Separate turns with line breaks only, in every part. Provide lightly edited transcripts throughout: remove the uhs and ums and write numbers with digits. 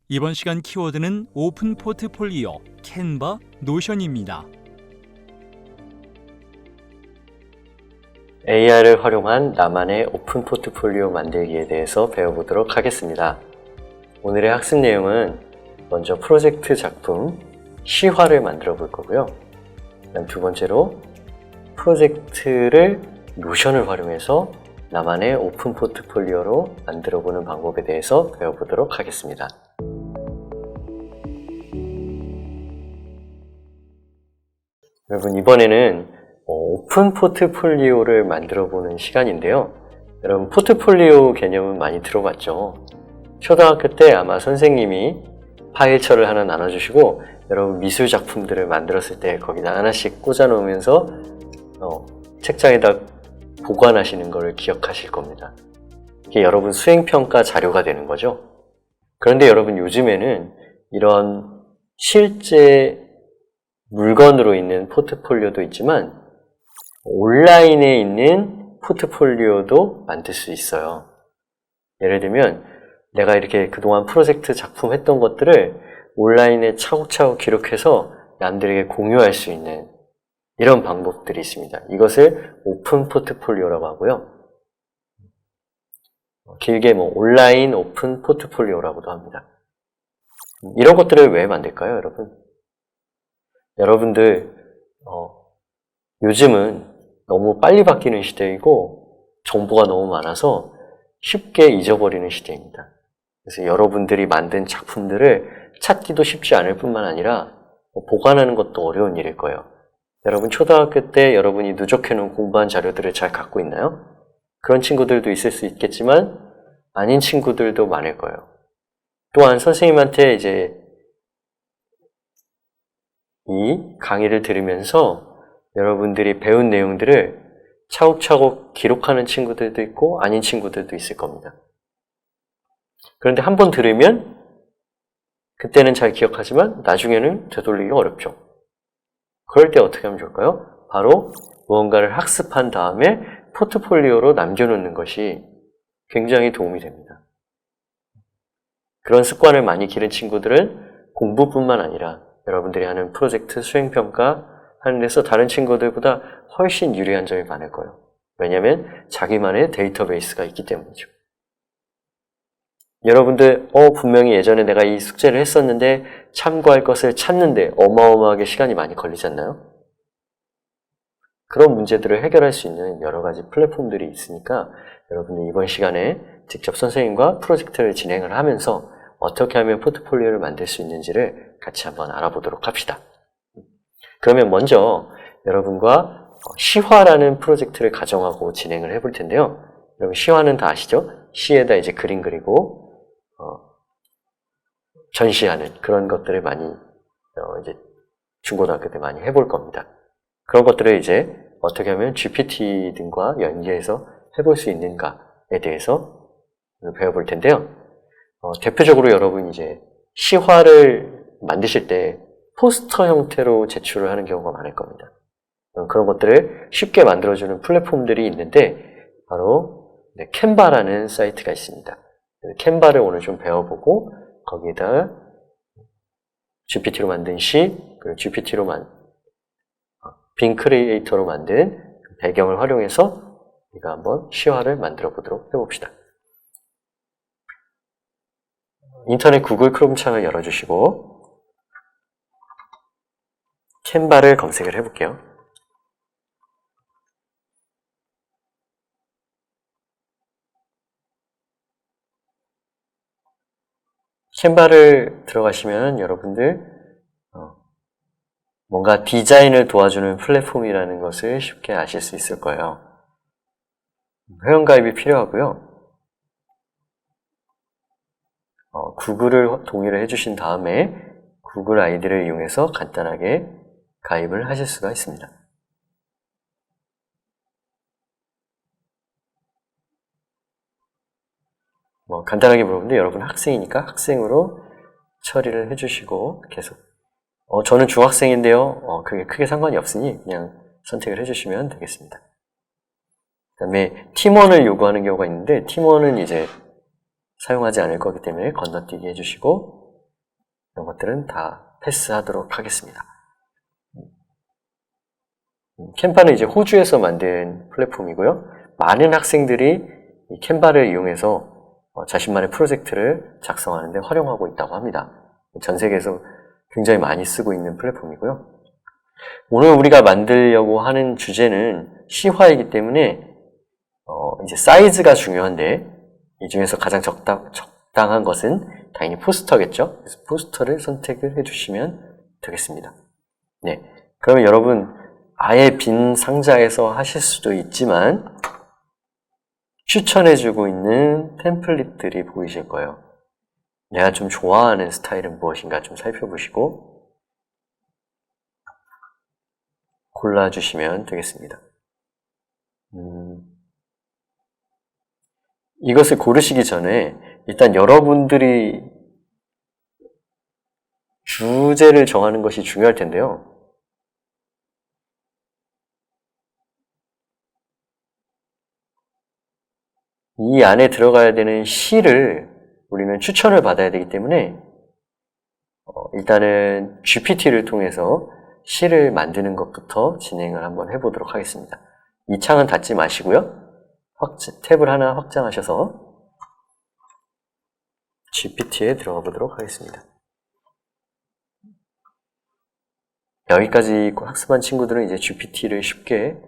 이번 시간 키워드는 오픈 포트폴리오, 캔바, 노션입니다.
AR을 활용한 나만의 오픈 포트폴리오 만들기에 대해서 배워보도록 하겠습니다. 오늘의 학습 내용은 먼저 프로젝트 작품 시화를 만들어 볼 거고요. 그다음 두 번째로 프로젝트를 노션을 활용해서 나만의 오픈 포트폴리오로 만들어 보는 방법에 대해서 배워보도록 하겠습니다. 여러분, 이번에는 오픈 포트폴리오를 만들어 보는 시간인데요. 여러분, 포트폴리오 개념은 많이 들어봤죠? 초등학교 때 아마 선생님이 파일처를 하나 나눠주시고 여러분 미술 작품들을 만들었을 때 거기다 하나씩 꽂아 놓으면서 책장에다 보관하시는 것을 기억하실 겁니다. 이게 여러분 수행평가 자료가 되는 거죠. 그런데 여러분, 요즘에는 이런 실제 물건으로 있는 포트폴리오도 있지만 온라인에 있는 포트폴리오도 만들 수 있어요. 예를 들면 내가 이렇게 그동안 프로젝트 작품 했던 것들을 온라인에 차곡차곡 기록해서 남들에게 공유할 수 있는 이런 방법들이 있습니다. 이것을 오픈 포트폴리오라고 하고요. 길게 온라인 오픈 포트폴리오라고도 합니다. 이런 것들을 왜 만들까요, 여러분? 여러분들 요즘은 너무 빨리 바뀌는 시대이고 정보가 너무 많아서 쉽게 잊어버리는 시대입니다. 그래서 여러분들이 만든 작품들을 찾기도 쉽지 않을 뿐만 아니라 보관하는 것도 어려운 일일 거예요. 여러분, 초등학교 때 여러분이 누적해놓은 공부한 자료들을 잘 갖고 있나요? 그런 친구들도 있을 수 있겠지만 아닌 친구들도 많을 거예요. 또한 선생님한테 이제 이 강의를 들으면서 여러분들이 배운 내용들을 차곡차곡 기록하는 친구들도 있고 아닌 친구들도 있을 겁니다. 그런데 한번 들으면 그때는 잘 기억하지만 나중에는 되돌리기 어렵죠. 그럴 때 어떻게 하면 좋을까요? 바로 무언가를 학습한 다음에 포트폴리오로 남겨놓는 것이 굉장히 도움이 됩니다. 그런 습관을 많이 기른 친구들은 공부뿐만 아니라 여러분들이 하는 프로젝트 수행평가 하는 데서 다른 친구들보다 훨씬 유리한 점이 많을 거예요. 왜냐하면 자기만의 데이터베이스가 있기 때문이죠. 여러분들 분명히 예전에 내가 이 숙제를 했었는데 참고할 것을 찾는데 어마어마하게 시간이 많이 걸리지 않나요? 그런 문제들을 해결할 수 있는 여러 가지 플랫폼들이 있으니까 여러분들 이번 시간에 직접 선생님과 프로젝트를 진행을 하면서 어떻게 하면 포트폴리오를 만들 수 있는지를 같이 한번 알아보도록 합시다. 그러면 먼저 여러분과 시화라는 프로젝트를 가정하고 진행을 해볼 텐데요. 여러분, 시화는 다 아시죠? 시에다 이제 그림 그리고 전시하는 그런 것들을 많이 이제 중고등학교 때 많이 해볼 겁니다. 그런 것들을 이제 어떻게 하면 GPT 등과 연계해서 해볼 수 있는가에 대해서 배워볼 텐데요. 대표적으로 여러분 이제 시화를 만드실 때 포스터 형태로 제출을 하는 경우가 많을 겁니다. 그런 것들을 쉽게 만들어주는 플랫폼들이 있는데 바로 캔바라는 사이트가 있습니다. 캔바를 오늘 좀 배워보고 거기에다 GPT로 만든 시, 그리고 GPT로 빙 크리에이터로 만든 배경을 활용해서 우리가 한번 시화를 만들어 보도록 해봅시다. 인터넷 구글 크롬 창을 열어주시고 캔바를 검색을 해볼게요. 캔바를 들어가시면 여러분들 뭔가 디자인을 도와주는 플랫폼이라는 것을 쉽게 아실 수 있을 거예요. 회원가입이 필요하고요. 구글을 동의를 해주신 다음에 구글 아이디를 이용해서 간단하게 가입을 하실 수가 있습니다. 간단하게 물어보는데 여러분 학생이니까 학생으로 처리를 해주시고 계속 저는 중학생인데요. 그게 크게 상관이 없으니 그냥 선택을 해주시면 되겠습니다. 그 다음에 팀원을 요구하는 경우가 있는데 팀원은 이제 사용하지 않을 거기 때문에 건너뛰기 해주시고 이런 것들은 다 패스하도록 하겠습니다. 캔바는 이제 호주에서 만든 플랫폼이고요. 많은 학생들이 이 캔바를 이용해서 자신만의 프로젝트를 작성하는데 활용하고 있다고 합니다. 전 세계에서 굉장히 많이 쓰고 있는 플랫폼이고요. 오늘 우리가 만들려고 하는 주제는 시화이기 때문에 이제 사이즈가 중요한데 이 중에서 가장 적당한 것은 당연히 포스터겠죠. 그래서 포스터를 선택을 해주시면 되겠습니다. 네, 그러면 여러분 아예 빈 상자에서 하실 수도 있지만 추천해주고 있는 템플릿들이 보이실 거예요. 내가 좀 좋아하는 스타일은 무엇인가 좀 살펴보시고 골라주시면 되겠습니다. 이것을 고르시기 전에 일단 여러분들이 주제를 정하는 것이 중요할 텐데요. 이 안에 들어가야 되는 시를 우리는 추천을 받아야 되기 때문에 일단은 GPT를 통해서 시를 만드는 것부터 진행을 한번 해보도록 하겠습니다. 이 창은 닫지 마시고요. 탭을 하나 확장하셔서 GPT에 들어가 보도록 하겠습니다. 여기까지 학습한 친구들은 이제 GPT를 쉽게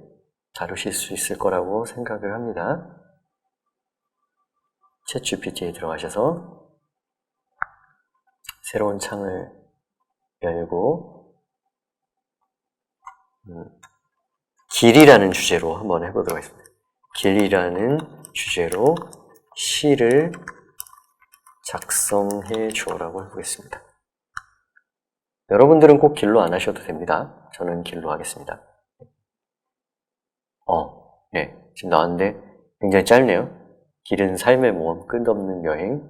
다루실 수 있을 거라고 생각을 합니다. 챗 GPT에 들어가셔서 새로운 창을 열고 길이라는 주제로 한번 해보도록 하겠습니다. 길이라는 주제로 시를 작성해 주어라고 해보겠습니다. 여러분들은 꼭 길로 안 하셔도 됩니다. 저는 길로 하겠습니다. 네, 지금 나왔는데 굉장히 짧네요. 길은 삶의 모험, 끝없는 여행,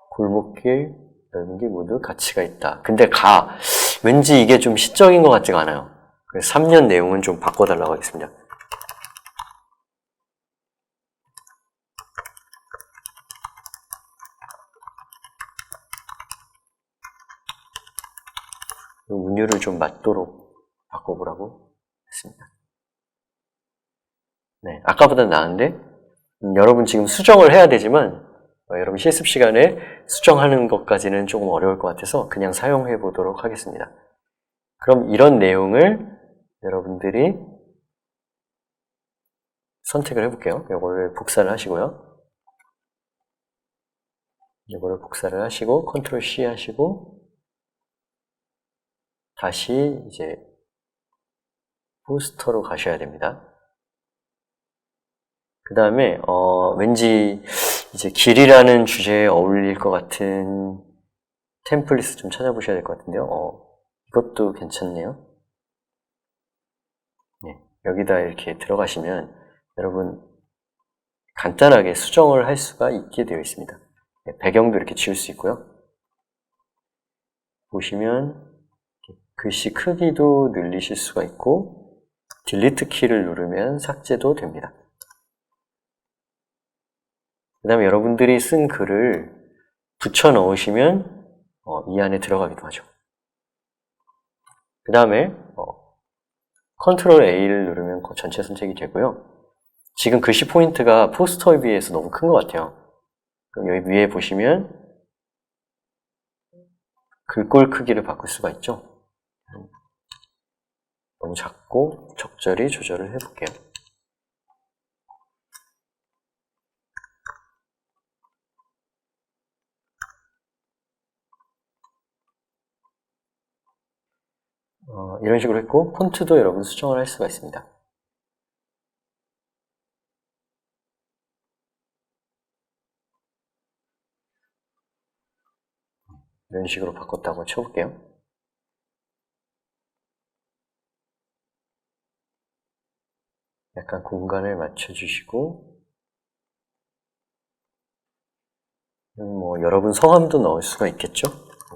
골목길, 넓은 길 모두 가치가 있다. 근데 왠지 이게 좀 시적인 것 같지가 않아요. 그래서 3년 내용은 좀 바꿔달라고 하겠습니다. 운율을 좀 맞도록 바꿔보라고 했습니다. 네, 아까보다 나은데 여러분 지금 수정을 해야 되지만 여러분 실습 시간에 수정하는 것까지는 조금 어려울 것 같아서 그냥 사용해 보도록 하겠습니다. 그럼 이런 내용을 여러분들이 선택을 해볼게요. 이거를 복사를 하시고요. 이거를 복사를 하시고 컨트롤 C 하시고 다시 이제 포스터로 가셔야 됩니다. 그 다음에 왠지 이제 길이라는 주제에 어울릴 것 같은 템플릿을 좀 찾아보셔야 될 것 같은데요. 이것도 괜찮네요. 네, 여기다 이렇게 들어가시면 여러분 간단하게 수정을 할 수가 있게 되어 있습니다. 네, 배경도 이렇게 지울 수 있고요. 보시면 글씨 크기도 늘리실 수가 있고 딜리트 키를 누르면 삭제도 됩니다. 그 다음에 여러분들이 쓴 글을 붙여 넣으시면 이 안에 들어가기도 하죠. 그 다음에 컨트롤 A를 누르면 전체 선택이 되고요. 지금 글씨 포인트가 포스터에 비해서 너무 큰 것 같아요. 그럼 여기 위에 보시면 글꼴 크기를 바꿀 수가 있죠. 너무 작고 적절히 조절을 해볼게요. 이런 식으로 했고 폰트도 여러분 수정을 할 수가 있습니다. 이런 식으로 바꿨다고 쳐볼게요. 약간 공간을 맞춰주시고 뭐 여러분 성함도 넣을 수가 있겠죠?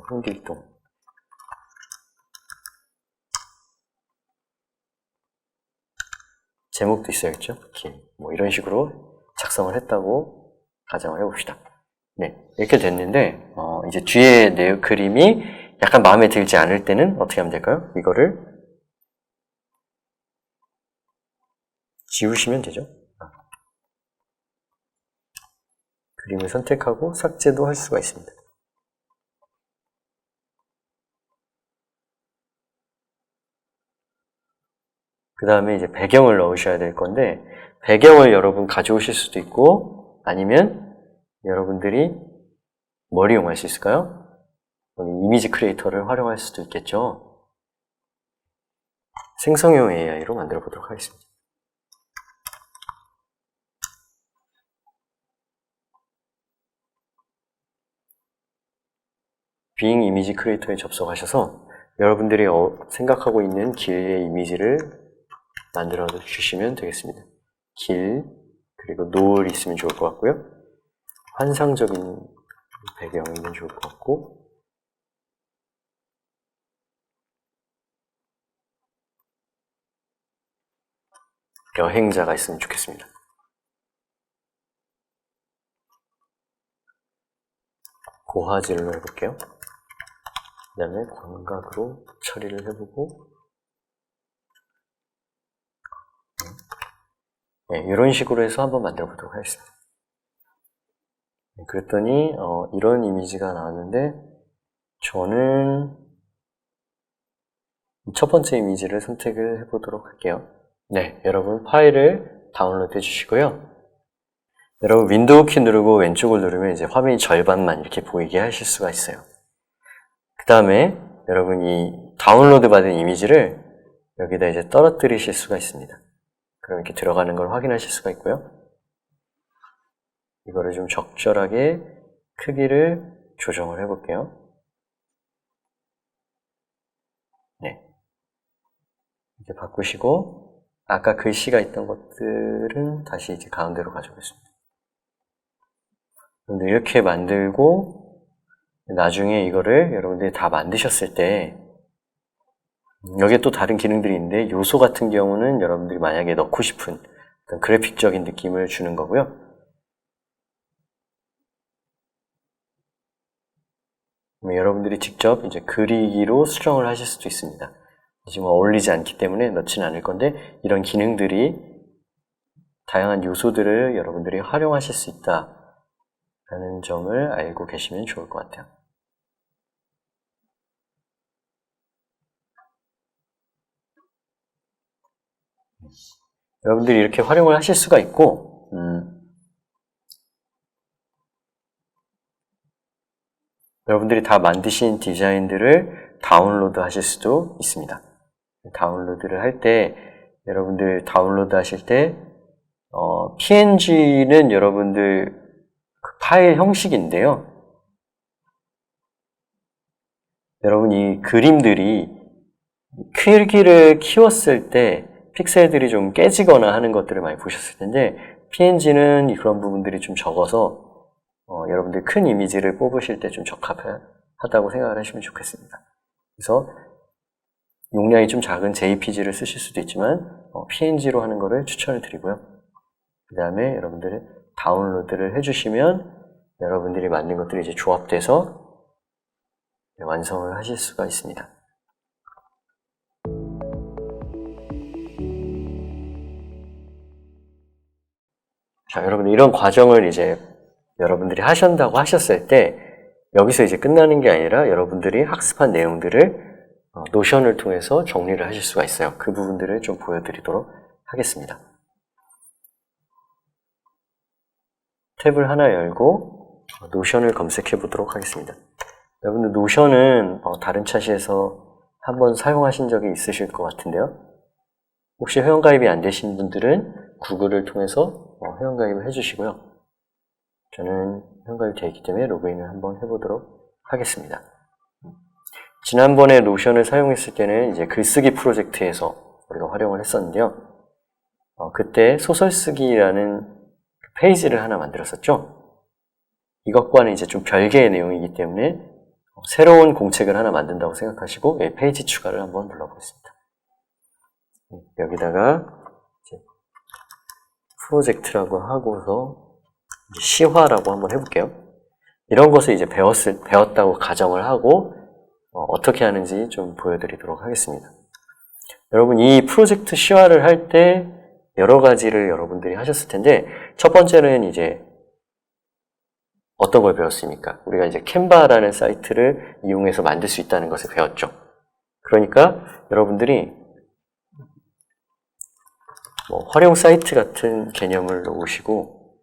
홍길동 제목도 있어야겠죠? 뭐 이런 식으로 작성을 했다고 가정을 해봅시다. 네, 이렇게 됐는데 이제 뒤에 그림이 약간 마음에 들지 않을 때는 어떻게 하면 될까요? 이거를 지우시면 되죠. 그림을 선택하고 삭제도 할 수가 있습니다. 그 다음에 이제 배경을 넣으셔야 될 건데, 배경을 여러분 가져오실 수도 있고, 아니면 여러분들이 뭘 이용할 수 있을까요? 이미지 크리에이터를 활용할 수도 있겠죠. 생성형 AI로 만들어 보도록 하겠습니다. 빙 이미지 크리에이터에 접속하셔서 여러분들이 생각하고 있는 길의 이미지를 만들어 주시면 되겠습니다. 길, 그리고 노을이 있으면 좋을 것 같고요. 환상적인 배경이면 좋을 것 같고, 여행자가 있으면 좋겠습니다. 고화질로 해볼게요. 그 다음에 광각으로 처리를 해보고, 네, 이런 식으로 해서 한번 만들어 보도록 하겠습니다. 네, 그랬더니 이런 이미지가 나왔는데, 저는 첫 번째 이미지를 선택을 해보도록 할게요. 네, 여러분 파일을 다운로드 해주시고요. 여러분 윈도우 키 누르고 왼쪽을 누르면 이제 화면이 절반만 이렇게 보이게 하실 수가 있어요. 그 다음에 여러분이 다운로드 받은 이미지를 여기다 이제 떨어뜨리실 수가 있습니다. 그럼 이렇게 들어가는 걸 확인하실 수가 있고요. 이거를 좀 적절하게 크기를 조정을 해볼게요. 네, 이렇게 바꾸시고 아까 글씨가 있던 것들은 다시 이제 가운데로 가져오겠습니다. 여러분들 이렇게 만들고 나중에 이거를 여러분들이 다 만드셨을 때 여기에 또 다른 기능들이 있는데 요소 같은 경우는 여러분들이 만약에 넣고 싶은 어떤 그래픽적인 느낌을 주는 거고요. 여러분들이 직접 이제 그리기로 수정을 하실 수도 있습니다. 지금 어울리지 않기 때문에 넣지는 않을 건데 이런 기능들이 다양한 요소들을 여러분들이 활용하실 수 있다라는 점을 알고 계시면 좋을 것 같아요. 여러분들이 이렇게 활용을 하실 수가 있고 여러분들이 다 만드신 디자인들을 다운로드 하실 수도 있습니다. 다운로드를 할 때 여러분들 다운로드 하실 때 PNG는 여러분들 그 파일 형식인데요. 여러분 이 그림들이 크기를 키웠을 때 픽셀들이 좀 깨지거나 하는 것들을 많이 보셨을 텐데 PNG는 그런 부분들이 좀 적어서 여러분들 큰 이미지를 뽑으실 때 좀 적합하다고 생각을 하시면 좋겠습니다. 그래서 용량이 좀 작은 JPG를 쓰실 수도 있지만 PNG로 하는 거를 추천을 드리고요. 그 다음에 여러분들이 다운로드를 해주시면 여러분들이 만든 것들이 이제 조합돼서 완성을 하실 수가 있습니다. 자, 여러분 이런 과정을 이제 여러분들이 하신다고 하셨을 때 여기서 이제 끝나는 게 아니라 여러분들이 학습한 내용들을 노션을 통해서 정리를 하실 수가 있어요. 그 부분들을 좀 보여드리도록 하겠습니다. 탭을 하나 열고 노션을 검색해 보도록 하겠습니다. 여러분들 노션은 다른 차시에서 한번 사용하신 적이 있으실 것 같은데요. 혹시 회원가입이 안 되신 분들은 구글을 통해서 회원가입을 해주시고요. 저는 회원가입이 되어 있기 때문에 로그인을 한번 해보도록 하겠습니다. 지난번에 노션을 사용했을 때는 이제 글쓰기 프로젝트에서 우리가 활용을 했었는데요. 그때 소설쓰기라는 페이지를 하나 만들었었죠. 이것과는 이제 좀 별개의 내용이기 때문에 새로운 공책을 하나 만든다고 생각하시고 페이지 추가를 한번 눌러보겠습니다. 여기다가 이제 프로젝트라고 하고서 시화라고 한번 해볼게요. 이런 것을 이제 배웠다고 가정을 하고 어떻게 하는지 좀 보여드리도록 하겠습니다. 여러분, 이 프로젝트 C화를 할 때 여러 가지를 여러분들이 하셨을 텐데, 첫 번째는 이제 어떤 걸 배웠습니까? 우리가 이제 캔바라는 사이트를 이용해서 만들 수 있다는 것을 배웠죠. 그러니까 여러분들이 활용 사이트 같은 개념을 놓으시고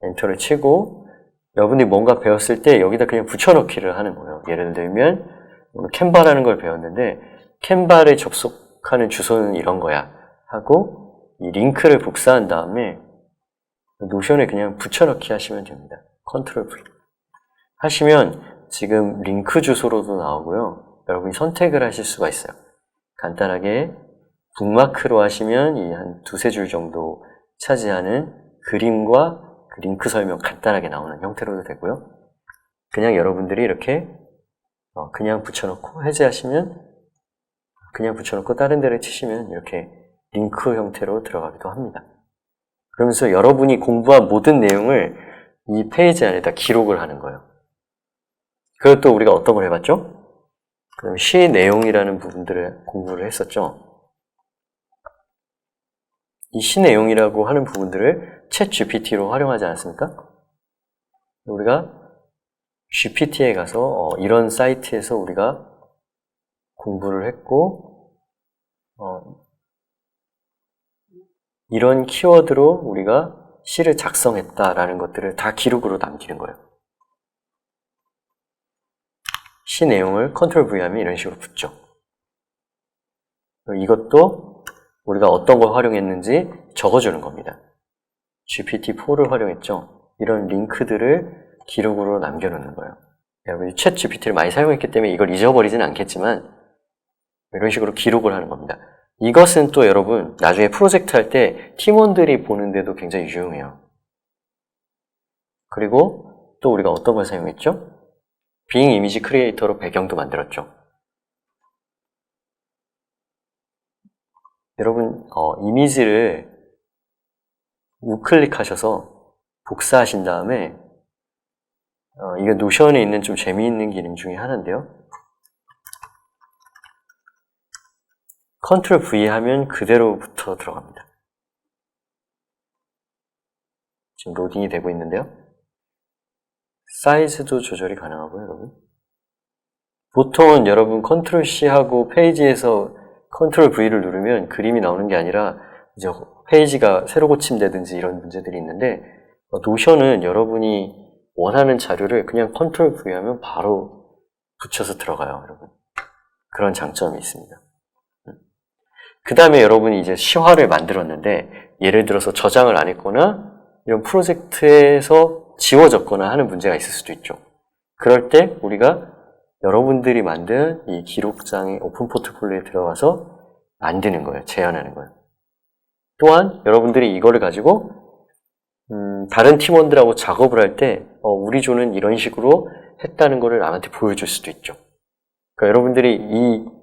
엔터를 치고 여러분들이 뭔가 배웠을 때 여기다 그냥 붙여넣기를 하는 거예요. 예를 들면 오늘 캔바라는 걸 배웠는데 캔바를 접속하는 주소는 이런 거야 하고 이 링크를 복사한 다음에 노션에 그냥 붙여넣기 하시면 됩니다. 컨트롤 V 하시면 지금 링크 주소로도 나오고요. 여러분이 선택을 하실 수가 있어요. 간단하게 북마크로 하시면 이 한 두세 줄 정도 차지하는 그림과 그 링크 설명 간단하게 나오는 형태로도 되고요. 그냥 여러분들이 이렇게 그냥 붙여놓고 해제하시면 그냥 붙여놓고 다른 데를 치시면 이렇게 링크 형태로 들어가기도 합니다. 그러면서 여러분이 공부한 모든 내용을 이 페이지 안에다 기록을 하는 거예요. 그리고 또 우리가 어떤 걸 해봤죠? 그럼 시 내용이라는 부분들을 공부를 했었죠. 이 시 내용이라고 하는 부분들을 챗 GPT로 활용하지 않았습니까? 우리가 GPT에 가서 이런 사이트에서 우리가 공부를 했고 이런 키워드로 우리가 시를 작성했다라는 것들을 다 기록으로 남기는 거예요. 시 내용을 컨트롤 V 하면 이런 식으로 붙죠. 이것도 우리가 어떤 걸 활용했는지 적어주는 겁니다. GPT-4를 활용했죠. 이런 링크들을 기록으로 남겨놓는 거예요. 여러분이 챗 GPT를 많이 사용했기 때문에 이걸 잊어버리지는 않겠지만 이런 식으로 기록을 하는 겁니다. 이것은 또 여러분 나중에 프로젝트 할 때 팀원들이 보는데도 굉장히 유용해요. 그리고 또 우리가 어떤 걸 사용했죠? 빙 이미지 크리에이터로 배경도 만들었죠. 여러분 이미지를 우클릭하셔서 복사하신 다음에 이게 노션에 있는 좀 재미있는 기능 중에 하나인데요. 컨트롤 V 하면 그대로부터 들어갑니다. 지금 로딩이 되고 있는데요. 사이즈도 조절이 가능하고요, 여러분. 보통은 여러분 컨트롤 C 하고 페이지에서 컨트롤 V를 누르면 그림이 나오는 게 아니라 이제 페이지가 새로 고침되든지 이런 문제들이 있는데 노션은 여러분이 원하는 자료를 그냥 컨트롤 V 하면 바로 붙여서 들어가요, 여러분. 그런 장점이 있습니다. 그 다음에 여러분이 이제 시화를 만들었는데 예를 들어서 저장을 안 했거나 이런 프로젝트에서 지워졌거나 하는 문제가 있을 수도 있죠. 그럴 때 우리가 여러분들이 만든 이 기록장의 오픈 포트폴리오에 들어가서 만드는 거예요. 재현하는 거예요. 또한 여러분들이 이거를 가지고 다른 팀원들하고 작업을 할 때 우리 조는 이런 식으로 했다는 거를 남한테 보여줄 수도 있죠. 그러니까 여러분들이 이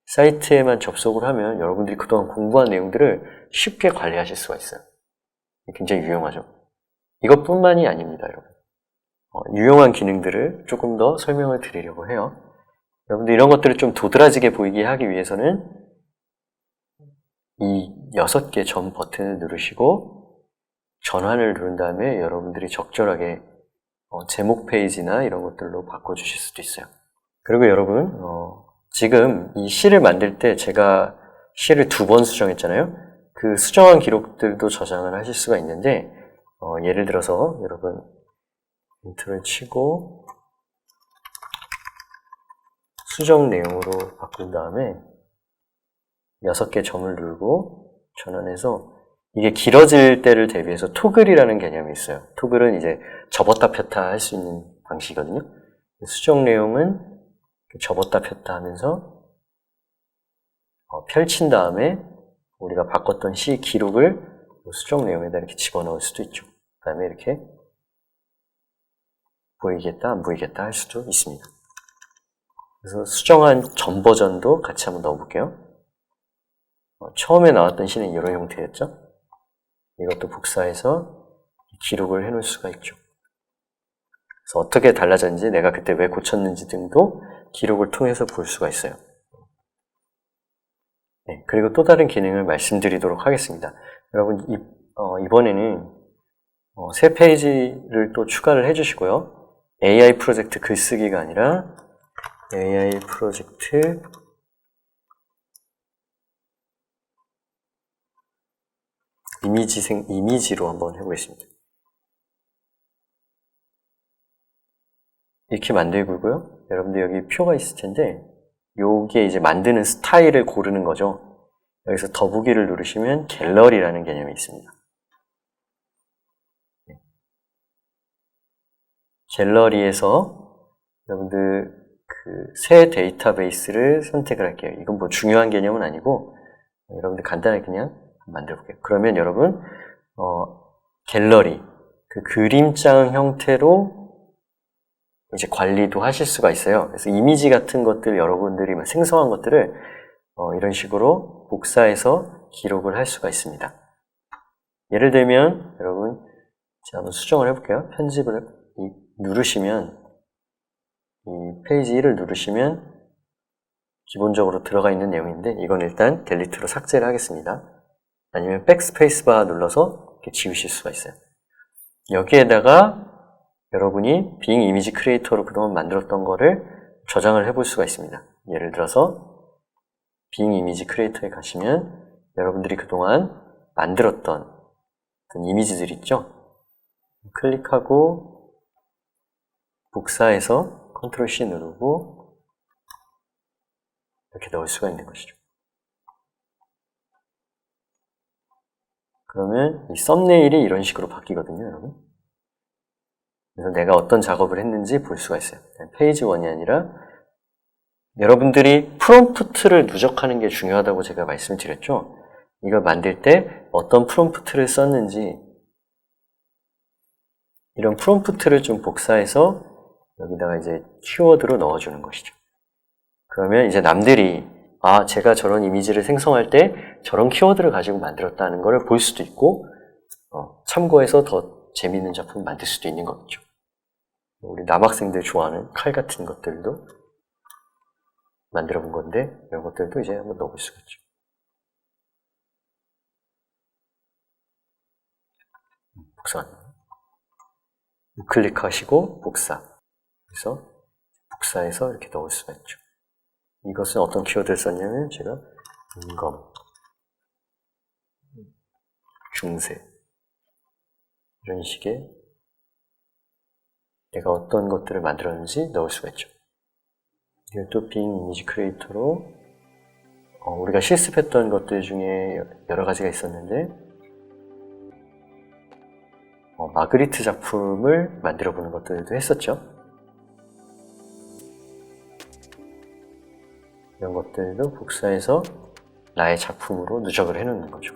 사이트에만 접속을 하면 여러분들이 그동안 공부한 내용들을 쉽게 관리하실 수가 있어요. 굉장히 유용하죠. 이것뿐만이 아닙니다, 여러분. 유용한 기능들을 조금 더 설명을 드리려고 해요. 여러분들 이런 것들을 좀 도드라지게 보이게 하기 위해서는 이 6개 점 버튼을 누르시고 전환을 누른 다음에 여러분들이 적절하게 제목 페이지나 이런 것들로 바꿔주실 수도 있어요. 그리고 여러분 지금 이 시를 만들 때 제가 시를 2번 수정했잖아요. 그 수정한 기록들도 저장을 하실 수가 있는데 예를 들어서 여러분 엔터를 치고 수정 내용으로 바꾼 다음에 6개 점을 누르고 전환해서 이게 길어질 때를 대비해서 토글이라는 개념이 있어요. 토글은 이제 접었다 폈다 할 수 있는 방식이거든요. 수정 내용은 접었다 폈다 하면서 펼친 다음에 우리가 바꿨던 시 기록을 수정 내용에다 이렇게 집어넣을 수도 있죠. 그 다음에 이렇게 보이겠다 안 보이겠다 할 수도 있습니다. 그래서 수정한 전 버전도 같이 한번 넣어볼게요. 처음에 나왔던 시는 이런 형태였죠. 이것도 복사해서 기록을 해놓을 수가 있죠. 그래서 어떻게 달라졌는지 내가 그때 왜 고쳤는지 등도 기록을 통해서 볼 수가 있어요. 네, 그리고 또 다른 기능을 말씀드리도록 하겠습니다. 여러분, 이번에는 새 페이지를 또 추가를 해주시고요. AI 프로젝트 글쓰기가 아니라 AI 프로젝트 이미지로 한번 해보겠습니다. 이렇게 만들고요. 여러분들 여기 표가 있을 텐데, 요게 이제 만드는 스타일을 고르는 거죠. 여기서 더보기를 누르시면 갤러리라는 개념이 있습니다. 갤러리에서 여러분들 그 새 데이터베이스를 선택을 할게요. 이건 뭐 중요한 개념은 아니고, 여러분들 간단하게 그냥 만들어 볼게요. 그러면 여러분, 갤러리, 그 그림장 형태로 이제 관리도 하실 수가 있어요. 그래서 이미지 같은 것들, 여러분들이 생성한 것들을 이런 식으로 복사해서 기록을 할 수가 있습니다. 예를 들면, 여러분, 제가 한번 수정을 해볼게요. 편집을 누르시면, 이 페이지 1을 누르시면 기본적으로 들어가 있는 내용인데, 이건 일단 델리트로 삭제를 하겠습니다. 아니면 백스페이스 바 눌러서 이렇게 지우실 수가 있어요. 여기에다가 여러분이 빙 이미지 크리에이터로 그동안 만들었던 거를 저장을 해볼 수가 있습니다. 예를 들어서 빙 이미지 크리에이터에 가시면 여러분들이 그동안 만들었던 어떤 이미지들 있죠? 클릭하고 복사해서 컨트롤 C 누르고 이렇게 넣을 수가 있는 것이죠. 그러면 이 썸네일이 이런 식으로 바뀌거든요, 여러분. 그래서 내가 어떤 작업을 했는지 볼 수가 있어요. 페이지 1이 아니라 여러분들이 프롬프트를 누적하는 게 중요하다고 제가 말씀드렸죠. 이걸 만들 때 어떤 프롬프트를 썼는지 이런 프롬프트를 좀 복사해서 여기다가 이제 키워드로 넣어주는 것이죠. 그러면 이제 남들이 제가 저런 이미지를 생성할 때 저런 키워드를 가지고 만들었다는 걸 볼 수도 있고 참고해서 더 재미있는 작품을 만들 수도 있는 거겠죠. 우리 남학생들 좋아하는 칼 같은 것들도 만들어 본 건데 이런 것들도 이제 한번 넣어볼 수가 있죠. 복사. 클릭하시고 복사. 그래서 복사해서 이렇게 넣을 수가 있죠. 이것은 어떤 키워드를 썼냐면 제가 인검, 중세 이런 식의 내가 어떤 것들을 만들었는지 넣을 수가 있죠. 이것도 빙 이미지 크리에이터로 우리가 실습했던 것들 중에 여러 가지가 있었는데 마그리트 작품을 만들어 보는 것들도 했었죠. 이런 것들도 복사해서 나의 작품으로 누적을 해놓는 거죠.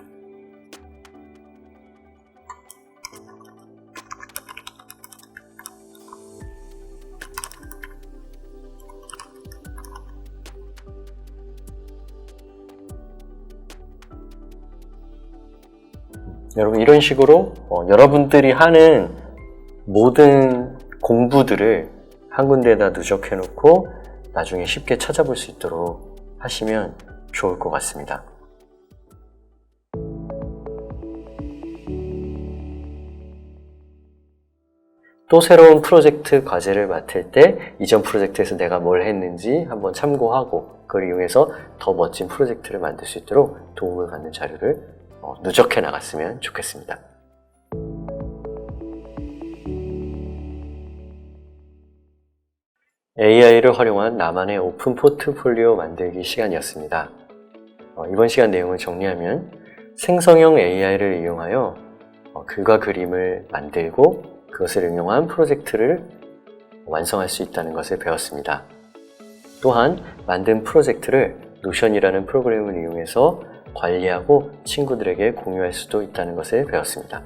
여러분 이런 식으로 여러분들이 하는 모든 공부들을 한 군데에다 누적해 놓고 나중에 쉽게 찾아볼 수 있도록 하시면 좋을 것 같습니다. 또 새로운 프로젝트 과제를 맡을 때 이전 프로젝트에서 내가 뭘 했는지 한번 참고하고 그걸 이용해서 더 멋진 프로젝트를 만들 수 있도록 도움을 받는 자료를 누적해 나갔으면 좋겠습니다. AI를 활용한 나만의 오픈 포트폴리오 만들기 시간이었습니다. 이번 시간 내용을 정리하면 생성형 AI를 이용하여 글과 그림을 만들고 그것을 응용한 프로젝트를 완성할 수 있다는 것을 배웠습니다. 또한 만든 프로젝트를 노션이라는 프로그램을 이용해서 관리하고 친구들에게 공유할 수도 있다는 것을 배웠습니다.